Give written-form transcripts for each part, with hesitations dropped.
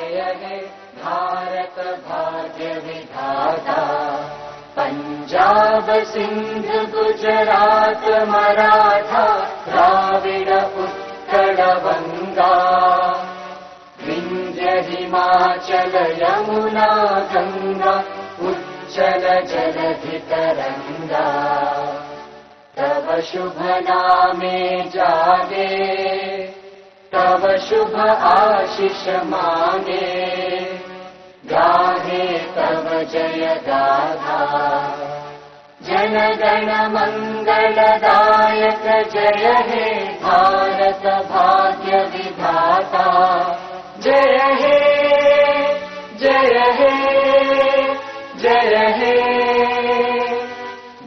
जय हे भारत भाग्य विधाता। पंजाब सिंध गुजरात मराठा द्राविड उत्कल बंगा विंध्य हिमाचल यमुना गंगा उज्जल जलधि तरंगा। तव शुभ नामे जागे तव शुभ आशीष मांगे गाहे तव जय गाथा। जन गण मंगलदायक जय हे भारत भाग्य विधाता। जय हे जय हे जय हे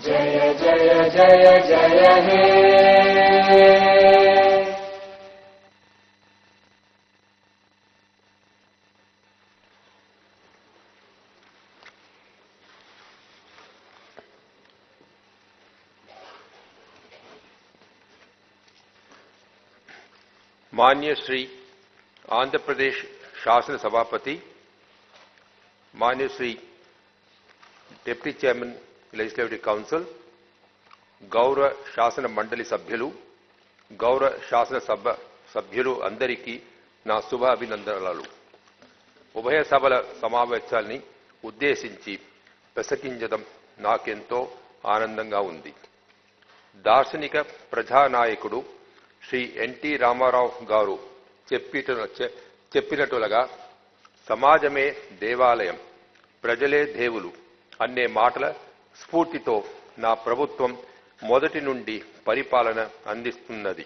जय जय जय जय हे। मान्य श्री आंध्र प्रदेश शासन सभापति, मान्य Shri deputy chairman legislative council, गौरव शासन मंडली सभ्युलु, गौरव शासन సభ్యులు అందరికీ నా శుభ అభినందనలు. ఉభయ సభల సమావేశాన్ని ఉద్దేశించి ప్రసంగించడం నాకెంతో ఆనందంగా ఉంది. దార్శనిక ప్రజానాయకుడు శ్రీ ఎన్టీ రామారావు గారు చెప్పినట్లుగా సమాజమే దేవాలయం, ప్రజలే దేవులు అనే మాటల స్ఫూర్తితో నా ప్రభుత్వం మొదటి నుండి పరిపాలన అందిస్తున్నది.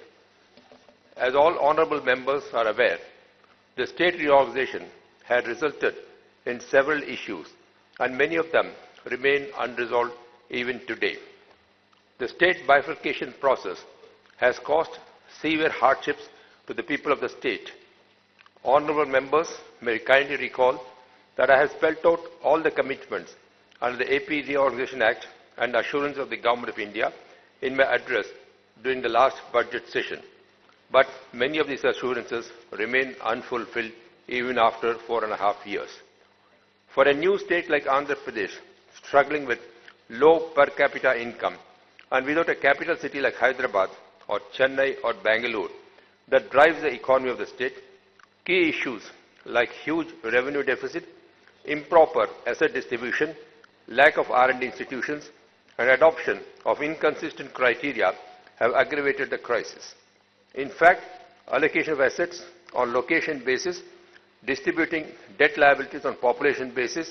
As all honorable members are aware, the state reorganization had resulted in several issues and many of them remain unresolved even today. The state bifurcation process has caused severe hardships to the people of the state. Honorable members may kindly recall that I have spelled out all the commitments under the AP Reorganization Act and assurance of the Government of India in my address during the last budget session. But many of these assurances remain unfulfilled even after 4.5 years. For a new state like Andhra Pradesh, struggling with low per capita income and without a capital city like Hyderabad or Chennai or Bangalore that drives the economy of the state, key issues like huge revenue deficit, improper asset distribution, lack of R&D institutions, and adoption of inconsistent criteria have aggravated the crisis. In fact, allocation of assets on location basis, distributing debt liabilities on population basis,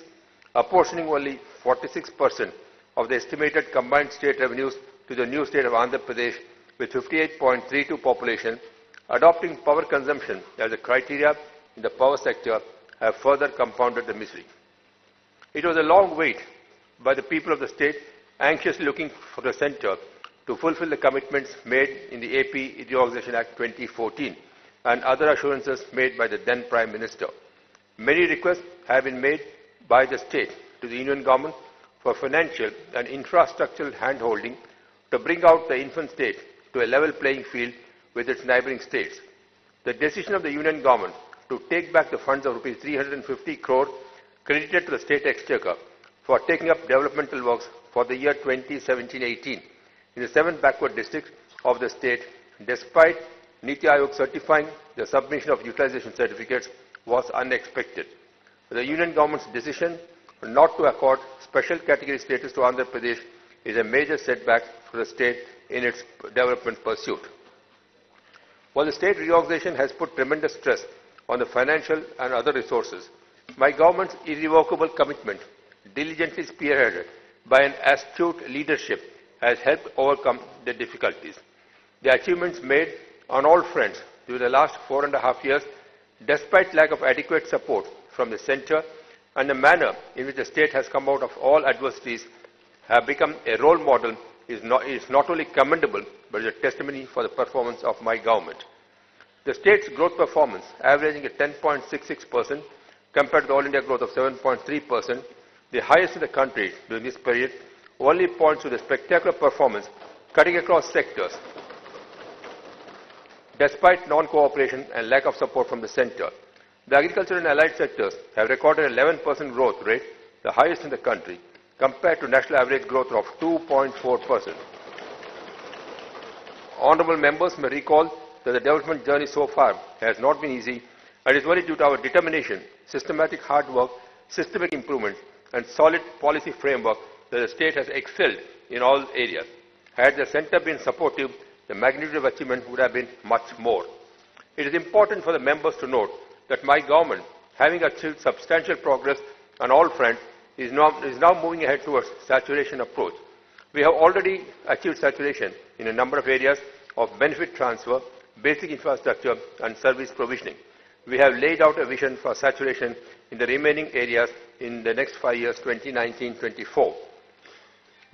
apportioning only 46% of the estimated combined state revenues to the new state of Andhra Pradesh with 58.32 population, adopting power consumption as a criteria in the power sector have further compounded the misery. It was a long wait by the people of the state, anxiously looking for the centre to fulfill the commitments made in the AP Reorganization Act 2014 and other assurances made by the then Prime Minister. Many requests have been made by the state to the Union Government for financial and infrastructural handholding to bring out the infant state to a level playing field with its neighbouring states. The decision of the Union Government to take back the funds of Rs 350 crore credited to the state exchequer for taking up developmental works for the year 2017-18 in the 7 backward districts of the state, despite Niti Aayog certifying the submission of utilization certificates, was unexpected. The Union Government's decision not to accord special category status to Andhra Pradesh is a major setback for the state in its development pursuit. While the state reorganization has put tremendous stress on the financial and other resources, my government's irrevocable commitment, diligently spearheaded by an astute leadership, has helped overcome the difficulties. The achievements made on all fronts during the last 4.5 years, despite lack of adequate support from the centre and the manner in which the state has come out of all adversities, have become a role model is not only commendable but is a testimony for the performance of my government. The state's growth performance, averaging at 10.66% compared to the All India growth of 7.3%, the highest in the country during this period, only points to the spectacular performance cutting across sectors, despite non-cooperation and lack of support from the centre. The agriculture and allied sectors have recorded 11% growth rate, the highest in the country, compared to national average growth of 2.4%. Honourable members may recall that the development journey so far has not been easy, and is only due to our determination, systematic hard work, systemic improvement, and solid policy framework that the state has excelled in all areas. Had the centre been supportive, the magnitude of achievement would have been much more. It is important for the members to note that my government, having achieved substantial progress on all fronts, is now moving ahead towards saturation approach. We have already achieved saturation in a number of areas of benefit transfer, basic infrastructure and service provisioning. We have laid out a vision for saturation in the remaining areas in the next 5 years, 2019-24.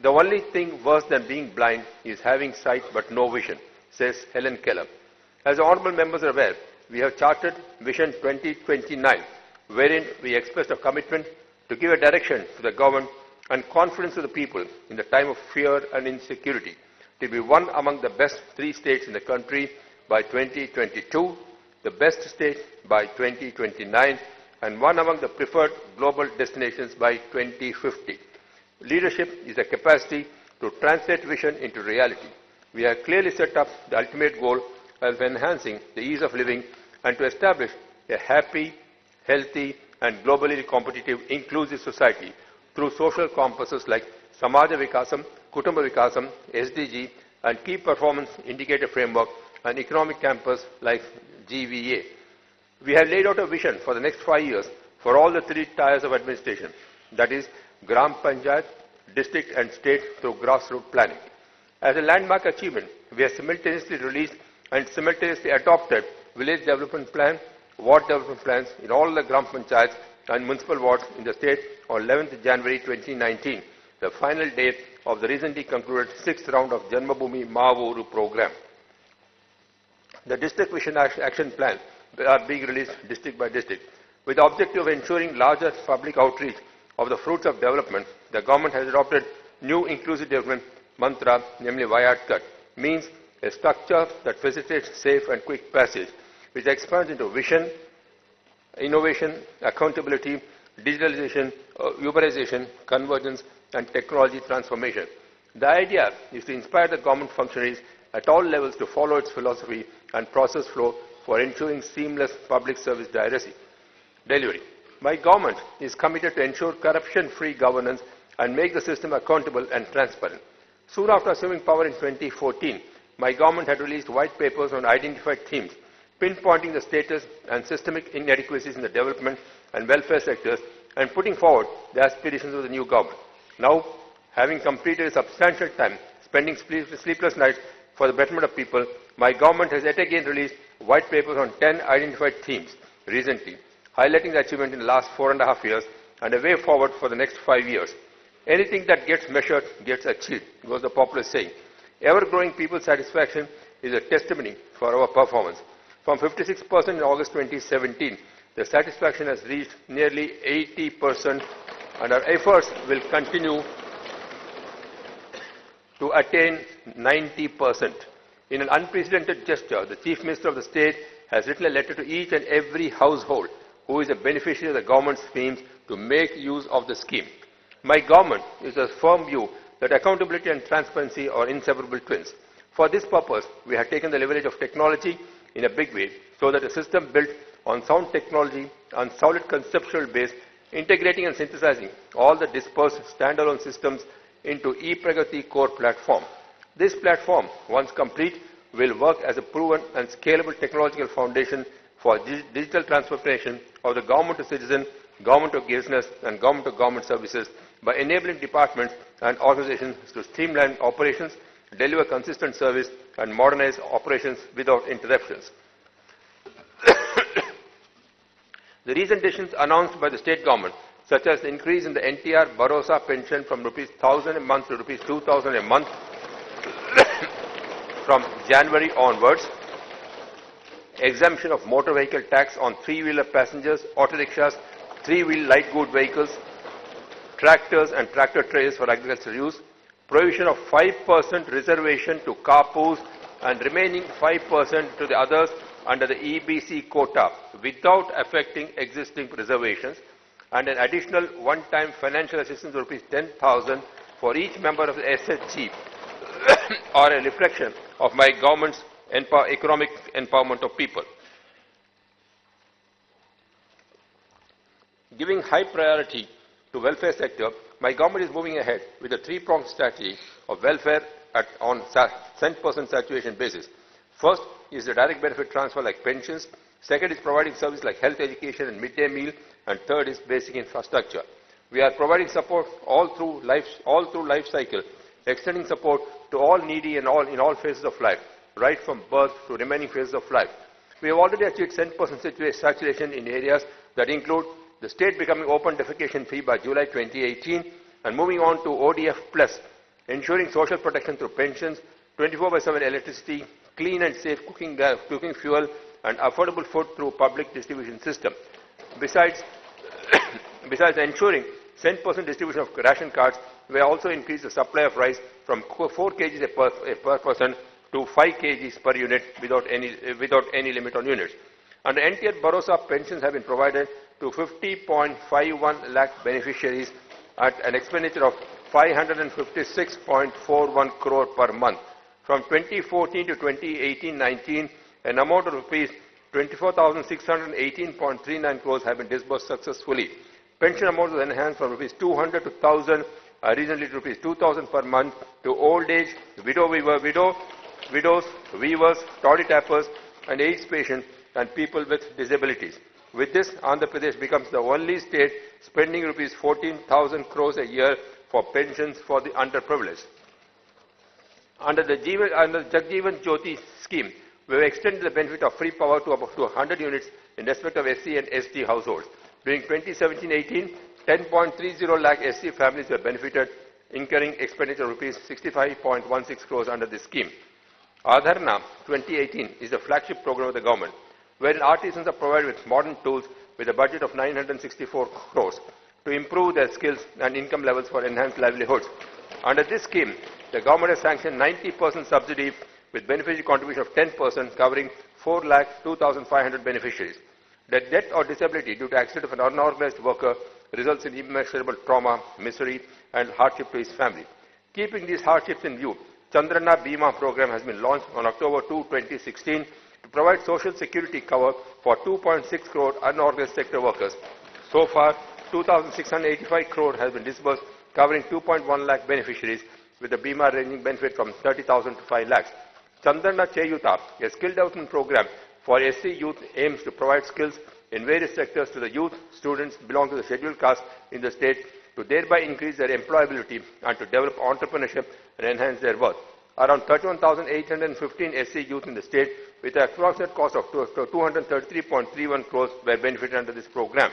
The only thing worse than being blind is having sight but no vision, says Helen Keller. As the honourable members are aware, we have charted Vision 2029, wherein we expressed a commitment to give a direction to the government and confidence to the people in the time of fear and insecurity, to be one among the best 3 states in the country by 2022, the best state by 2029, and one among the preferred global destinations by 2050. Leadership is a capacity to translate vision into reality. We have clearly set up the ultimate goal of enhancing the ease of living and to establish a happy, healthy, and globally competitive, inclusive society through social compasses like Samaja Vikasam, Kutumba Vikasam, SDG, and key performance indicator framework and economic campus like GVA. We have laid out a vision for the next 5 years for all the 3 tiers of administration, that is, Gram Panchayat, district and state through grassroots planning. As a landmark achievement, we have simultaneously released and simultaneously adopted village development plan, ward development plans in all the Gram Panchayats and municipal wards in the state on 11th January 2019, the final date of the recently concluded 6th round of Janmabhoomi Maavuru program. The district vision action plan are being released district by district. With the objective of ensuring larger public outreach of the fruits of development, the government has adopted new inclusive development mantra, namely Vayatkat, means a structure that facilitates safe and quick passage, which expands into vision, innovation, accountability, digitalization, urbanization, convergence, and technology transformation. The idea is to inspire the government functionaries at all levels to follow its philosophy and process flow for ensuring seamless public service delivery. My government is committed to ensure corruption-free governance and make the system accountable and transparent. Soon after assuming power in 2014, my government had released white papers on identified themes, pinpointing the status and systemic inadequacies in the development and welfare sectors and putting forward the aspirations of the new government. Now, having completed a substantial time spending sleepless nights for the betterment of people, my government has yet again released white papers on 10 identified themes recently, highlighting the achievement in the last 4.5 years and a way forward for the next 5 years. Anything that gets measured gets achieved, goes the popular saying. Ever-growing people's satisfaction is a testimony for our performance. From 56% in August 2017, the satisfaction has reached nearly 80%, and our efforts will continue to attain 90%. In an unprecedented gesture, the Chief Minister of the state has written a letter to each and every household who is a beneficiary of the government's schemes to make use of the scheme. My government is of firm view that accountability and transparency are inseparable twins. For this purpose, we have taken the leverage of technology in a big way, so that a system built on sound technology and solid conceptual base, integrating and synthesizing all the dispersed standalone systems into ePragati core platform. This platform, once complete, will work as a proven and scalable technological foundation for digital transformation of the government to citizen, government to business, and government to government services by enabling departments and organizations to streamline operations, deliver consistent service, and modernize operations without interruptions. The recent decisions announced by the state government, such as the increase in the NTR Bharosa pension from ₹1,000 a month to ₹2,000 a month from January onwards, exemption of motor vehicle tax on 3-wheeler passengers, auto rickshaws, 3-wheel light good vehicles, tractors and tractor trailers for agricultural use, provision of 5% reservation to carpoos and remaining 5% to the others under the EBC quota without affecting existing reservations, and an additional one-time financial assistance of rupees 10,000 for each member of the SHG or a reflection of my government's economic empowerment of people. Giving high priority to welfare sector, my government is moving ahead with a three-pronged strategy of welfare on cent% saturation basis. First is the direct benefit transfer like pensions. Second is providing services like health education and midday meal. And third is basic infrastructure. We are providing support all through life cycle, extending support to all needy and in all phases of life, right from birth to remaining phases of life. We have already achieved cent% saturation in areas that include the state becoming open defecation free by July 2018 and moving on to ODF plus, ensuring social protection through pensions, 24/7 electricity, clean and safe cooking fuel and affordable food through public distribution system. Besides ensuring cent% distribution of ration cards, we also increased the supply of rice from 4 kgs per person to 5 kgs per unit without any limit on units. Under NTR Bharosa, pensions have been provided to 50.51 lakh beneficiaries at an expenditure of 556.41 crore per month. From 2014 to 2018-19, an amount of rupees 24,618.39 crores have been disbursed successfully. Pension amount was enhanced from rupees 200 to 1,000, recently to rupees 2,000 per month to old age, widows, weavers, toddy tappers, and AIDS patients and people with disabilities. With this, Andhra Pradesh becomes the only state spending rupees 14,000 crores a year for pensions for the underprivileged. Under the Jagjeevan Jyoti scheme, we have extended the benefit of free power to about 100 units in respect of SC and ST households. During 2017-18, 10.30 lakh SC families were benefited, incurring expenditure of rupees 65.16 crores under this scheme. Adharna 2018 is the flagship program of the government, wherein artisans are provided with modern tools with a budget of 964 crores to improve their skills and income levels for enhanced livelihoods. Under this scheme, the government has sanctioned 90% subsidy with beneficiary contribution of 10%, covering 4,02,500 beneficiaries. The death or disability due to accident of an unorganized worker results in immeasurable trauma, misery, and hardship to his family. Keeping these hardships in view, Chandrana Bima program has been launched on October 2, 2016 to provide social security cover for 2.6 crore unorganized sector workers. So far, 2,685 crore has been disbursed, covering 2.1 lakh beneficiaries, with the Bima ranging benefit from 30,000 to 5 lakhs. Chandrana Cheyuta, a skill development program for SC youth, aims to provide skills in various sectors to the youth students belong to the scheduled caste in the state to thereby increase their employability and to develop entrepreneurship and enhance their worth. Around 31,815 SC youth in the state with an approximate cost of 233.31 crores were benefited under this program.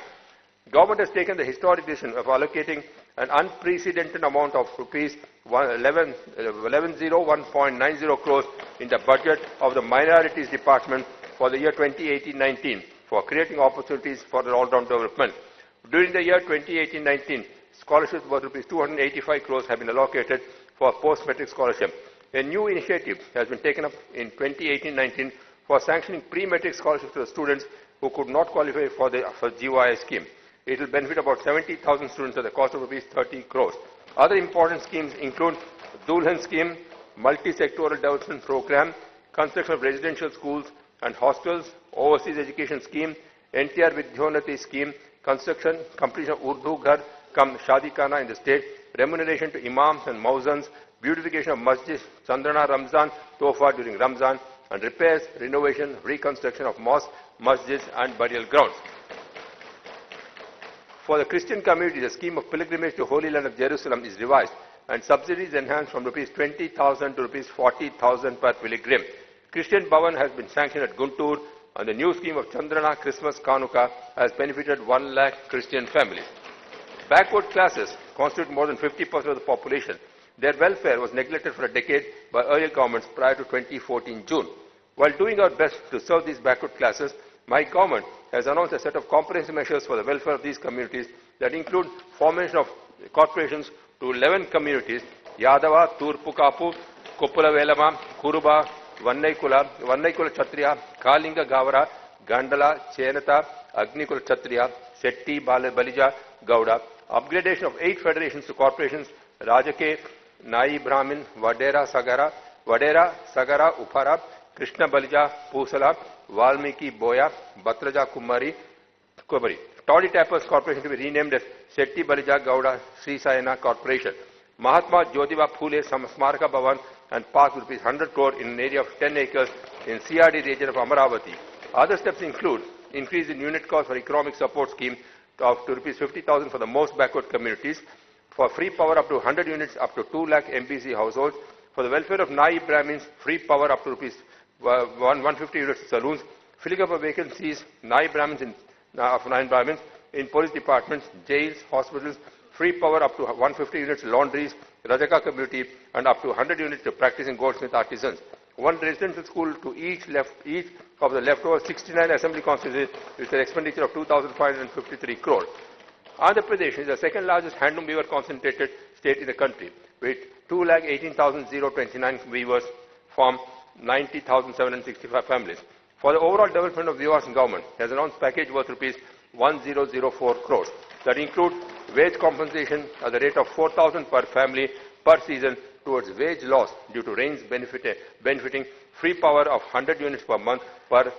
Government has taken the historic decision of allocating an unprecedented amount of rupees 1101.90 crores in the budget of the Minorities Department for the year 2018-19 for creating opportunities for the all-round development. During the year 2018-19, scholarships worth rupees 285 crores have been allocated for post-matric scholarship. A new initiative has been taken up in 2018-19 for sanctioning pre-matric scholarships to the students who could not qualify for the GYI scheme. It will benefit about 70,000 students at the cost of rupees 30 crores. Other important schemes include Dulhan scheme, multi-sectoral development program, construction of residential schools and hostels, overseas education scheme, NTR Vidyonati scheme, completion of Urdu Ghar cum Shadi Khana in the state, remuneration to imams and muezzins, beautification of masjid, Chandrana Ramzan Tofa during Ramzan, and repairs, renovation, reconstruction of mosques, masjids and burial grounds. For the Christian community, the scheme of pilgrimage to Holy Land of Jerusalem is revised and subsidies enhanced from rupees 20,000 to rupees 40,000 per pilgrim. Christian Bhavan has been sanctioned at Guntur, and the new scheme of Chandrana Christmas Kanuka has benefited 1 lakh Christian families. Backward classes constitute more than 50% of the population. Their welfare was neglected for a decade by earlier governments prior to 2014 June. While doing our best to serve these backward classes, my government has announced a set of comprehensive measures for the welfare of these communities that include formation of corporations to 11 communities: Yadava, Turpu Kapu, Kuppala Velama, Kuruba, Vannaikula Kshatriya, Kalinga Gavara, Gandala, Chenata, Agnikula Kshatriya, Setti, Balija, Gauda. Upgradation of 8 federations to corporations, Rajake, Nai Brahmin, Vadera, Sagara, Upara, Krishna Balija, Pusala, Valmiki, Boya, Batraja, Kumari. Toddy Tappers Corporation to be renamed as Setti Balija Gauda Sri Sayana Corporation. Mahatma Jyotiba Phule Smaraka Bhavan and park rupees 100 crore in an area of 10 acres in CRD region of Amaravati. Other steps include increase in unit cost for economic support scheme to rupees 50,000 for the most backward communities, for free power up to 100 units up to 2 lakh MBC households, for the welfare of Nai Brahmins, free power up to rupees 150 units saloons, filling up of vacancies, Nai Brahmins in police departments, jails, hospitals, free power up to 150 units laundries, Rajaka community, and up to 100 units to practicing goldsmith artisans. One residential school to each of the leftover 69 assembly constituencies with an expenditure of 2,553 crore. Andhra Pradesh is the second largest handloom weaver concentrated state in the country, with 2,18,029 weavers from 90,765 families. For the overall development of weavers in government, has announced package worth rupees 1,004 crores that include wage compensation at the rate of 4,000 per family per season towards wage loss due to rains benefiting free power of 100 units per month per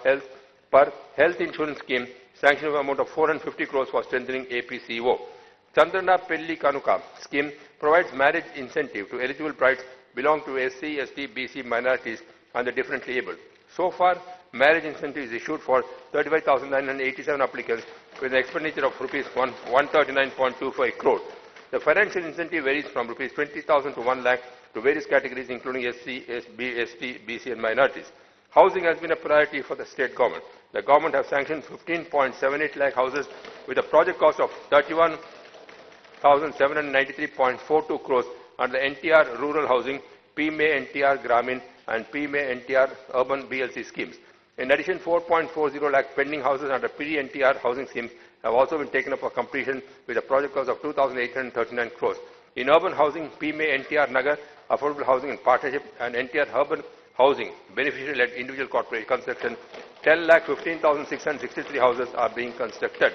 health insurance scheme, sanctioned amount of 450 crores for strengthening APCO. Chandrana Pelli Kanuka scheme provides marriage incentive to eligible brides belong to SC, ST, BC minorities and the differently abled. So far, marriage incentive is issued for 35,987 applicants with an expenditure of rupees 139.25 crore. The financial incentive varies from rupees 20,000 to 1 lakh to various categories including SC, SB, ST, BC and minorities. Housing has been a priority for the state government. The government has sanctioned 15.78 lakh houses with a project cost of 31,793.42 crores under the NTR Rural Housing, PMA NTR Gramin and PMA NTR Urban BLC schemes. In addition, 4.40 lakh pending houses under PD-NTR housing schemes have also been taken up for completion with a project cost of 2,839 crores. In urban housing, PMA NTR Nagar, Affordable Housing in Partnership and NTR Urban Housing, beneficiary-led individual corporate construction, 10,15,663 houses are being constructed.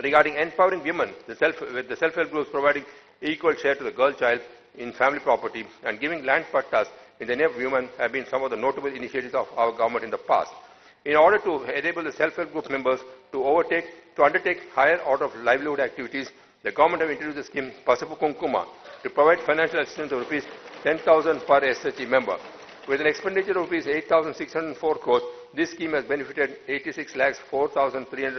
Regarding empowering women, the self-help groups providing equal share to the girl child in family property and giving land pattas in the name of women have been some of the notable initiatives of our government in the past. In order to enable the self-help group members to undertake higher order of livelihood activities, the government have introduced the scheme Pasapu Kunkuma to provide financial assistance of rupees 10,000 per SHG member. With an expenditure of rupees 8,604 crores, this scheme has benefited 86,04,304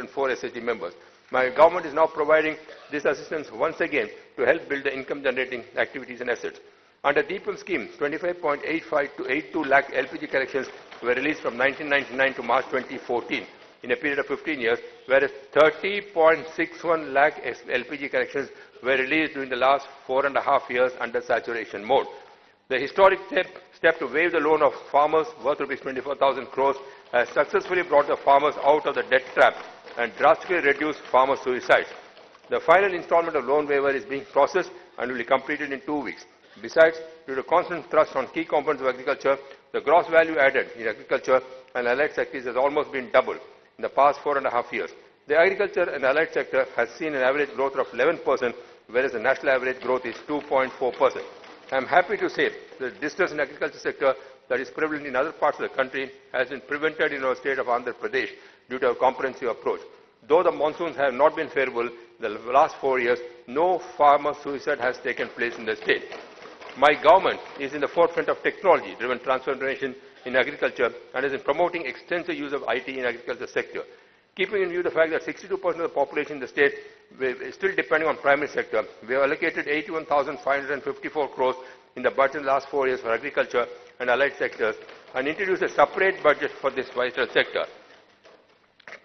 SHG members. My government is now providing this assistance once again to help build the income-generating activities and assets. Under Deepam scheme, 25.85 to 82 lakh LPG connections were released from 1999 to March 2014 in a period of 15 years, whereas 30.61 lakh LPG connections were released during the last 4.5 years under saturation mode. The historic step to waive the loan of farmers worth rupees 24,000 crores has successfully brought the farmers out of the debt trap and drastically reduced farmer suicides. The final installment of loan waiver is being processed and will be completed in 2 weeks. Besides, due to constant thrust on key components of agriculture, the gross value added in agriculture and allied sectors has almost been doubled in the past 4.5 years. The agriculture and allied sector has seen an average growth of 11%, whereas the national average growth is 2.4%. I am happy to say that the distress in the agriculture sector that is prevalent in other parts of the country has been prevented in our state of Andhra Pradesh due to a comprehensive approach. Though the monsoons have not been favorable in the last 4 years, no farmer suicide has taken place in the state. My government is in the forefront of technology-driven transformation in agriculture and is in promoting extensive use of IT in agriculture sector. Keeping in view the fact that 62% of the population in the state is still depending on primary sector, we have allocated 81,554 crores in the budget in the last 4 years for agriculture and allied sectors and introduced a separate budget for this vital sector.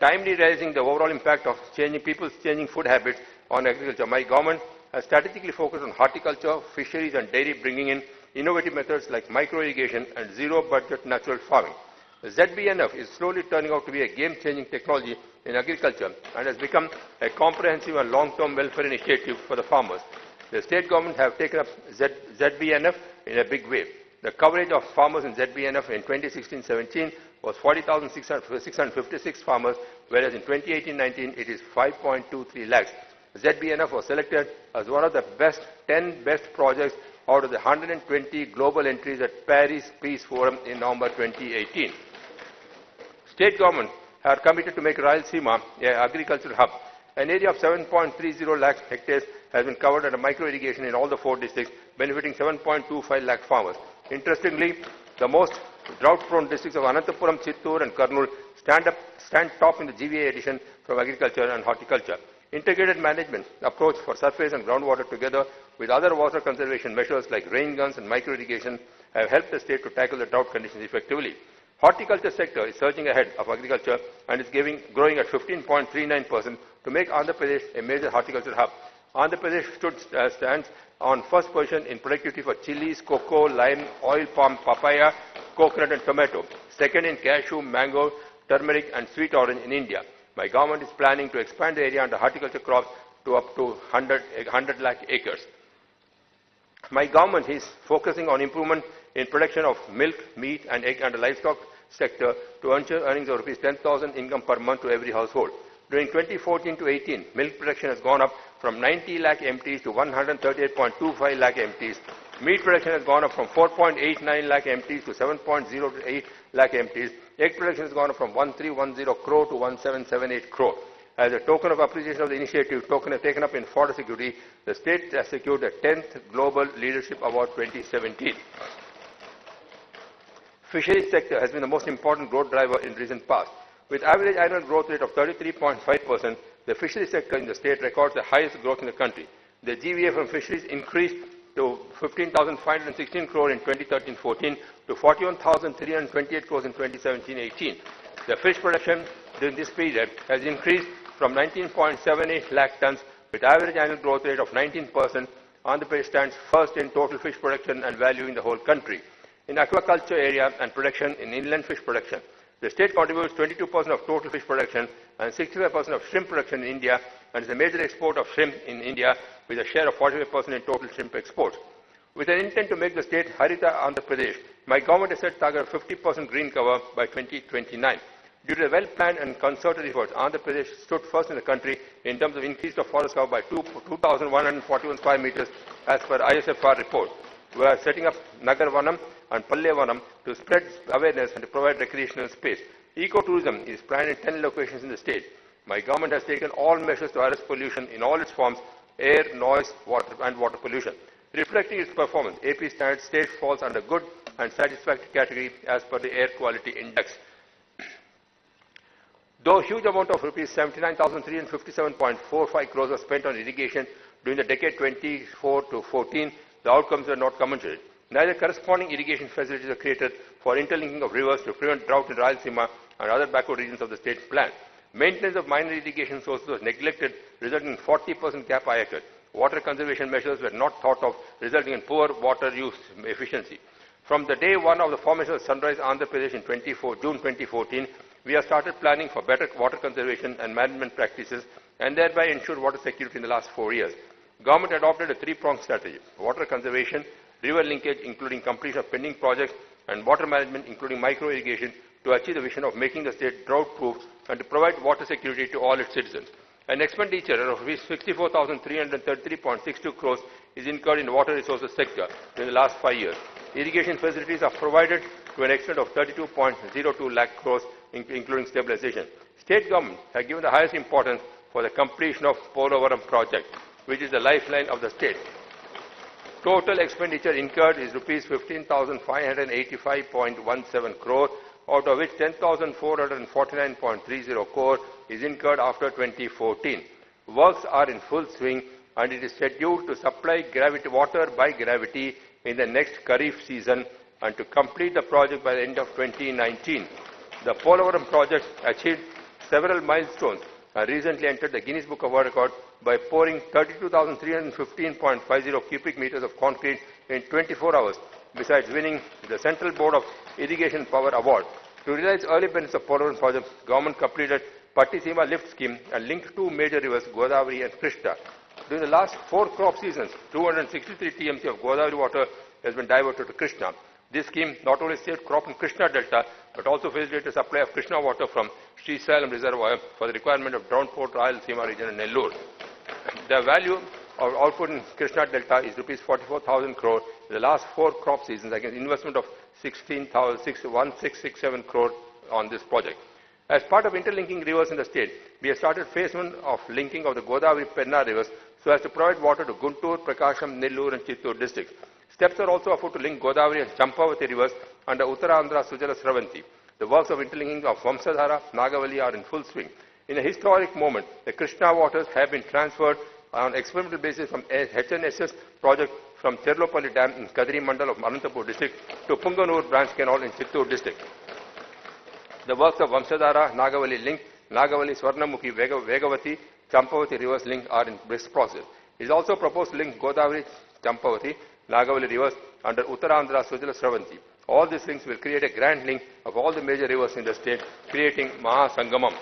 Timely realizing the overall impact of people's changing food habits on agriculture, my government has strategically focused on horticulture, fisheries and dairy, bringing in innovative methods like micro-irrigation and zero-budget natural farming. The ZBNF is slowly turning out to be a game-changing technology in agriculture and has become a comprehensive and long-term welfare initiative for the farmers. The state government have taken up ZBNF in a big way. The coverage of farmers in ZBNF in 2016-17 was 40,656 farmers, whereas in 2018-19 it is 5.23 lakhs. ZBNF was selected as one of the 10 best projects out of the 120 global entries at Paris Peace Forum in November 2018. State government are committed to make Rayalaseema an agricultural hub. An area of 7.30 lakh hectares has been covered under micro-irrigation in all the 4 districts, benefiting 7.25 lakh farmers. Interestingly, the most drought-prone districts of Anantapuram, Chittoor and Kurnool stand top in the GVA edition from agriculture and horticulture. Integrated management approach for surface and groundwater together with other water conservation measures like rain guns and micro-irrigation have helped the state to tackle the drought conditions effectively. Horticulture sector is surging ahead of agriculture and is growing at 15.39% to make Andhra Pradesh a major horticulture hub. Andhra Pradesh stands on first position in productivity for chilies, cocoa, lime, oil palm, papaya, coconut and tomato. Second in cashew, mango, turmeric and sweet orange in India. My government is planning to expand the area under horticulture crops to up to 100 lakh acres. My government is focusing on improvement in production of milk, meat and egg and livestock sector to ensure earnings of rupees 10,000 income per month to every household. During 2014 to 18, milk production has gone up from 90 lakh MTs to 138.25 lakh MTs. Meat production has gone up from 4.89 lakh MTs to 7.08 lakh MTs. Egg production has gone up from 1310 crore to 1778 crore. As a token of appreciation of the initiative taken up in fodder security, the state has secured the 10th Global Leadership Award 2017. Fisheries sector has been the most important growth driver in recent past. With average annual growth rate of 33.5%, the fisheries sector in the state records the highest growth in the country. The GVA from fisheries increased to 15,516 crore in 2013-14 to 41,328 crores in 2017-18. The fish production during this period has increased from 19.78 lakh tons with average annual growth rate of 19%. Andhra Pradesh stands first in total fish production and value in the whole country. In aquaculture area and production in inland fish production, the state contributes 22% of total fish production and 65% of shrimp production in India and is a major export of shrimp in India with a share of 45% in total shrimp exports. With an intent to make the state Harita Andhra Pradesh, my government has set target of 50% green cover by 2029. Due to the well-planned and concerted efforts, Andhra Pradesh stood first in the country in terms of increase of forest cover by 2,141 square meters as per ISFR report. We are setting up Nagar Vanam and Palle Vanam to spread awareness and to provide recreational space. Ecotourism is planned in 10 locations in the state. My government has taken all measures to arrest pollution in all its forms, air, noise, water and water pollution. Reflecting its performance, AP state falls under good and satisfactory category as per the Air Quality Index. Though huge amount of rupees 79,357.45 crores was spent on irrigation during the decade 24 to 14, the outcomes were not commensurate. Neither corresponding irrigation facilities were created for interlinking of rivers to prevent drought in Rayalaseema and other backward regions of the state's plan. Maintenance of minor irrigation sources was neglected, resulting in 40% gap occurred. Water conservation measures were not thought of, resulting in poor water use efficiency. From the day one of the formation of Sunrise Andhra Pradesh in June 2014, we have started planning for better water conservation and management practices and thereby ensured water security in the last 4 years. Government adopted a three-pronged strategy: water conservation, river linkage including completion of pending projects, and water management including micro-irrigation to achieve the vision of making the state drought-proof and to provide water security to all its citizens. An expenditure of 64,333.62 crores is incurred in the water resources sector in the last 5 years. Irrigation facilities are provided to an extent of 32.02 lakh crores, including stabilization. State government has given the highest importance for the completion of Polavaram project, which is the lifeline of the state. Total expenditure incurred is rupees 15,585.17 crore, out of which 10,449.30 crore is incurred after 2014. Works are in full swing and it is scheduled to supply water by gravity in the next Kharif season and to complete the project by the end of 2019. The Polavaram project achieved several milestones and recently entered the Guinness Book of World Records by pouring 32,315.50 cubic meters of concrete in 24 hours, besides winning the Central Board of Irrigation Power Award. To realize early benefits of Polavaram project, government completed Pattiseema lift scheme and linked two major rivers, Godavari and Krishna. During the last 4 crop seasons, 263 TMC of Godavari water has been diverted to Krishna. This scheme not only saved crop in Krishna Delta, but also facilitated supply of Krishna water from Sri Salem Reservoir for the requirement of Downport, Rayalaseema region and Nellore. The value of output in Krishna Delta is rupees 44,000 crore in the last 4 crop seasons against investment of 1667 crore on this project. As part of interlinking rivers in the state, we have started phase 1 of linking of the Godavari Penna rivers so as to provide water to Guntur, Prakasham, Nellore and Chittur districts. Steps are also afoot to link Godavari and Champavati rivers under Uttarandhra Sujala Sravanti. The works of interlinking of Vamsadhara, Nagavali are in full swing. In a historic moment, the Krishna waters have been transferred on experimental basis from HNSS project from Cherlopalli Dam in Kadri Mandal of Anantapur district to Punganur branch canal in Chittur district. The works of Vamsadhara, Nagavali link, Nagavali, Swarnamukhi, Vegavati, Champavati rivers link are in brisk process. It is also proposed to link Godavari, Champavati, Nagavali rivers under Uttarandhra Sujala Sravanti. All these links will create a grand link of all the major rivers in the state, creating Mahasangamam.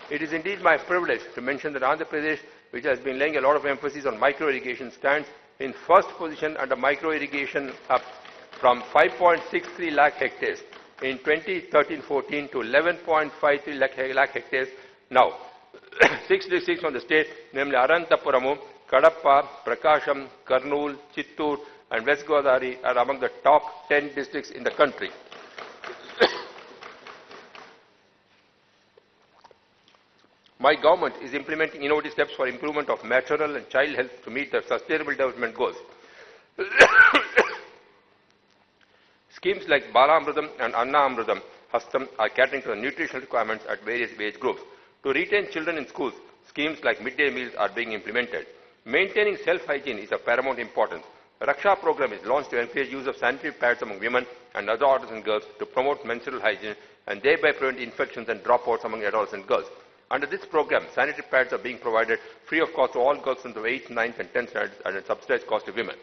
It is indeed my privilege to mention that Andhra Pradesh, which has been laying a lot of emphasis on micro-irrigation, stands in first position under micro-irrigation up from 5.63 lakh hectares in 2013-14 to 11.53 lakh hectares now. 6 districts from the state, namely Arantapuramu, Kadapa, Prakasham, Kurnool, Chittur and West Godavari are among the top 10 districts in the country. My government is implementing innovative steps for improvement of maternal and child health to meet the sustainable development goals. Schemes like Balamrudam and Anna Amrudam Hastam are catering to the nutritional requirements at various age groups. To retain children in schools, schemes like midday meals are being implemented. Maintaining self-hygiene is of paramount importance. A Raksha program is launched to encourage use of sanitary pads among women and other adolescent girls to promote menstrual hygiene and thereby prevent infections and dropouts among adolescent girls. Under this program, sanitary pads are being provided free of cost to all girls from the 8th, 9th and 10th standards at a subsidized cost to women.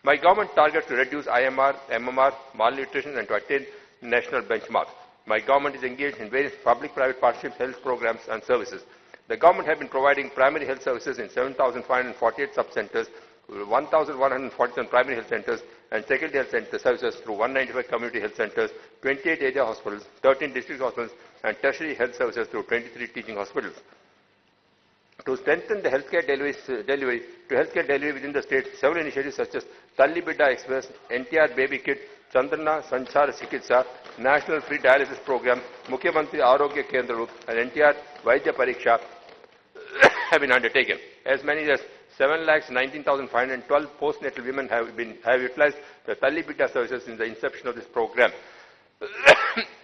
My government targets to reduce IMR, MMR, malnutrition and to attain national benchmarks. My government is engaged in various public-private partnerships, health programs and services. The government has been providing primary health services in 7,548 sub-centers, 1,147 primary health centers and secondary health center services through 195 community health centers, 28 area hospitals, 13 district hospitals and tertiary health services through 23 teaching hospitals. To strengthen the healthcare delivery within the state, several initiatives such as Talli Bidda Express, NTR Baby Kit, Chandrana Sanchara Chikitsa, National Free Dialysis Program, Mukhyamantri Arogya Kendra and NTR Vaidya Pariksha have been undertaken. As many as 7,19,512 postnatal women have utilized the Talli Bidda services since the inception of this program.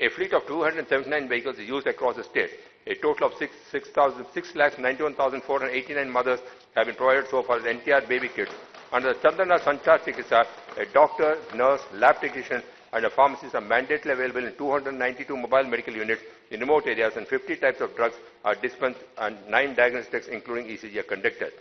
A fleet of 279 vehicles is used across the state. A total of 6,91,489 mothers have been provided so far as NTR baby kits. Under the Chandrana Sanchar Chikitsa, a doctor, nurse, lab technician and a pharmacist are mandatorily available in 292 mobile medical units in remote areas and 50 types of drugs are dispensed and 9 diagnostics including ECG are conducted.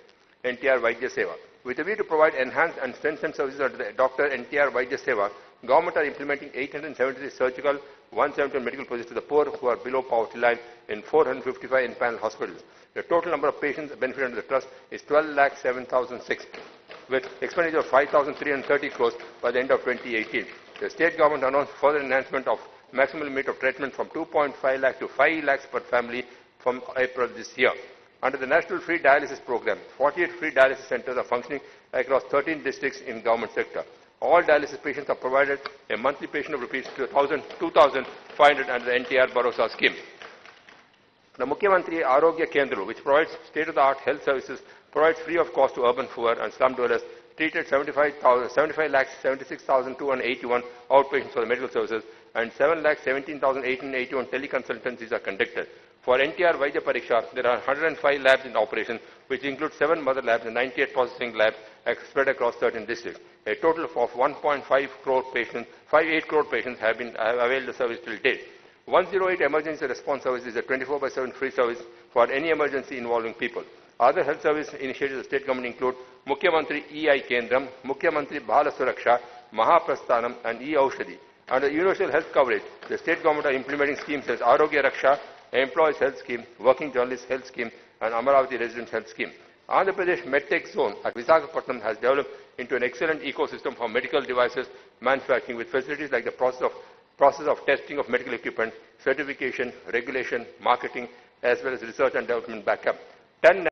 NTR Vaidya Seva. With a view to provide enhanced and strengthened services under the Dr. NTR Vaidya Seva, government are implementing 873 surgical, 171 medical projects to the poor who are below poverty line in 455 in-panel hospitals. The total number of patients benefited under the trust is 12,07,006, with expenditure of 5,330 crores by the end of 2018. The state government announced further enhancement of maximum limit of treatment from 2.5 lakh to 5 lakhs per family from April this year. Under the National Free Dialysis Program, 48 free dialysis centers are functioning across 13 districts in government sector. All dialysis patients are provided a monthly patient of rupees 2,500 under the NTR Bharosa scheme. The Mukhyamantri Arogya Kendra, which provides state-of-the-art health services, provides free of cost to urban poor and slum dwellers, treated 75,76,281 outpatients for the medical services and 7,17,881 teleconsultancies are conducted. For NTR Vaidya Pariksha, there are 105 labs in operation, which include 7 mother labs and 98 processing labs spread across 13 districts. A total of 1.5 crore patients, 58 crore patients have availed the service till date. 108 Emergency Response Service is a 24/7 free service for any emergency involving people. Other health service initiatives of the state government include Mukhyamantri EI Kendram, Mukhyamantri Bala Suraksha, Mahaprasthanam and E-Aushadhi. Under universal health coverage, the state government are implementing schemes such as Arogya Raksha, Employees Health Scheme, Working Journalists Health Scheme and Amaravati Residents Health Scheme. Andhra Pradesh MedTech Zone at Visakhapatnam has developed into an excellent ecosystem for medical devices, manufacturing with facilities like the process of testing of medical equipment, certification, regulation, marketing, as well as research and development backup. 10